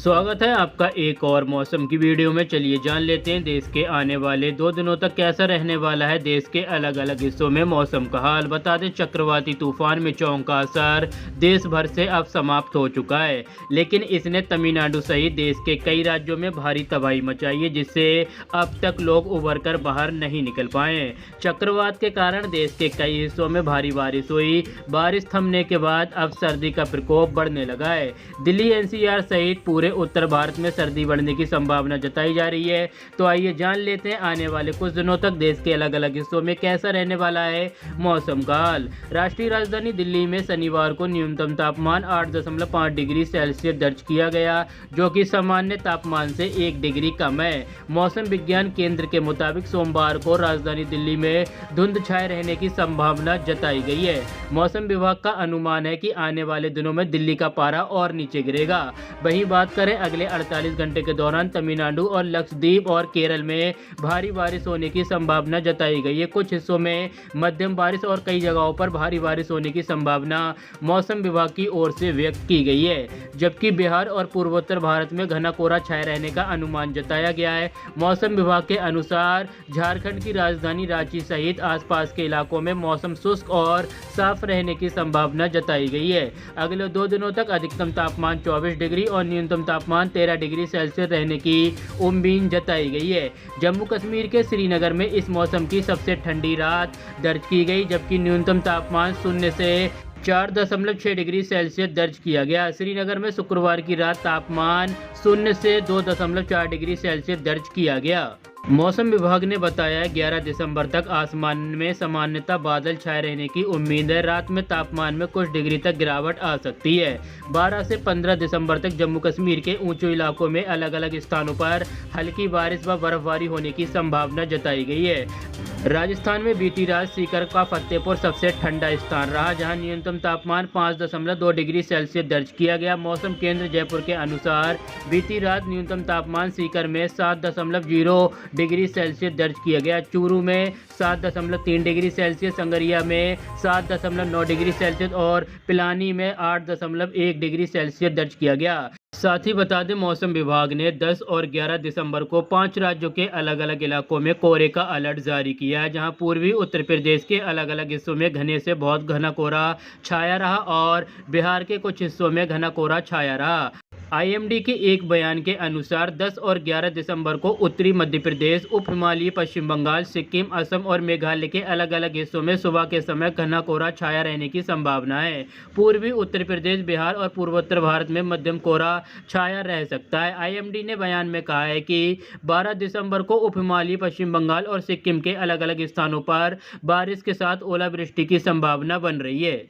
स्वागत है आपका एक और मौसम की वीडियो में। चलिए जान लेते हैं देश के आने वाले 2 दिनों तक कैसा रहने वाला है देश के अलग अलग हिस्सों में मौसम का हाल। बता दें चक्रवाती तूफान मिचोंग का असर देश भर से अब समाप्त हो चुका है, लेकिन इसने तमिलनाडु सहित देश के कई राज्यों में भारी तबाही मचाई है, जिससे अब तक लोग उबर कर बाहर नहीं निकल पाए। चक्रवात के कारण देश के कई हिस्सों में भारी बारिश हुई। बारिश थमने के बाद अब सर्दी का प्रकोप बढ़ने लगा है। दिल्ली एनसीआर सहित पूरे उत्तर भारत में सर्दी बढ़ने की संभावना जताई जा रही है। तो आइए जान लेते हैं आने वाले कुछ दिनों तक देश के अलग अलग हिस्सों में कैसा रहने वाला है मौसम का हाल। राष्ट्रीय राजधानी दिल्ली में शनिवार को न्यूनतम तापमान 8.5 डिग्री सेल्सियस दर्ज किया गया, जो कि सामान्य तापमान से 1 डिग्री कम है। मौसम विज्ञान केंद्र के मुताबिक सोमवार को राजधानी दिल्ली में धुंध छाए रहने की संभावना जताई गई है। मौसम विभाग का अनुमान है कि आने वाले दिनों में दिल्ली का पारा और नीचे गिरेगा। वहीं बात करें अगले 48 घंटे के दौरान तमिलनाडु और लक्षद्वीप और केरल में भारी बारिश होने की संभावना जताई गई है। कुछ हिस्सों में मध्यम बारिश और कई जगहों पर भारी बारिश होने की संभावना मौसम विभाग की ओर से व्यक्त की गई है, जबकि बिहार और पूर्वोत्तर भारत में घना कोहरा छाए रहने का अनुमान जताया गया है। मौसम विभाग के अनुसार झारखंड की राजधानी रांची सहित आसपास के इलाकों में मौसम शुष्क और साफ रहने की संभावना जताई गई है। अगले 2 दिनों तक अधिकतम तापमान 24 डिग्री और न्यूनतम तापमान 13 डिग्री सेल्सियस रहने की उम्मीद जताई गई है। जम्मू कश्मीर के श्रीनगर में इस मौसम की सबसे ठंडी रात दर्ज की गई, जबकि न्यूनतम तापमान 0 से 4.6 डिग्री सेल्सियस दर्ज किया गया। श्रीनगर में शुक्रवार की रात तापमान 0 से 2.4 डिग्री सेल्सियस दर्ज किया गया। मौसम विभाग ने बताया 11 दिसंबर तक आसमान में सामान्यतः बादल छाए रहने की उम्मीद है। रात में तापमान में कुछ डिग्री तक गिरावट आ सकती है। 12 से 15 दिसंबर तक जम्मू कश्मीर के ऊंचे इलाकों में अलग अलग स्थानों पर हल्की बारिश व बर्फबारी होने की संभावना जताई गई है। राजस्थान में बीती रात सीकर का फतेहपुर सबसे ठंडा स्थान रहा, जहां न्यूनतम तापमान 5.2 डिग्री सेल्सियस दर्ज किया गया। मौसम केंद्र जयपुर के अनुसार बीती रात न्यूनतम तापमान सीकर में 7.0 डिग्री सेल्सियस दर्ज किया गया। चूरू में 7.3 डिग्री सेल्सियस, संगरिया में 7.9 डिग्री सेल्सियस और पिलानी में 8.1 डिग्री सेल्सियस दर्ज किया गया। साथ ही बता दें मौसम विभाग ने 10 और 11 दिसंबर को 5 राज्यों के अलग अलग इलाकों में कोहरे का अलर्ट जारी किया है, जहां पूर्वी उत्तर प्रदेश के अलग अलग हिस्सों में घने से बहुत घना कोहरा छाया रहा और बिहार के कुछ हिस्सों में घना कोहरा छाया रहा। आईएमडी के एक बयान के अनुसार 10 और 11 दिसंबर को उत्तरी मध्य प्रदेश, उप हिमालयी पश्चिम बंगाल, सिक्किम, असम और मेघालय के अलग अलग हिस्सों में सुबह के समय घना कोहरा छाया रहने की संभावना है। पूर्वी उत्तर प्रदेश, बिहार और पूर्वोत्तर भारत में मध्यम कोहरा छाया रह सकता है। आईएमडी ने बयान में कहा है कि 12 दिसंबर को उप हिमालयी पश्चिम बंगाल और सिक्किम के अलग अलग स्थानों पर बारिश के साथ ओलावृष्टि की संभावना बन रही है।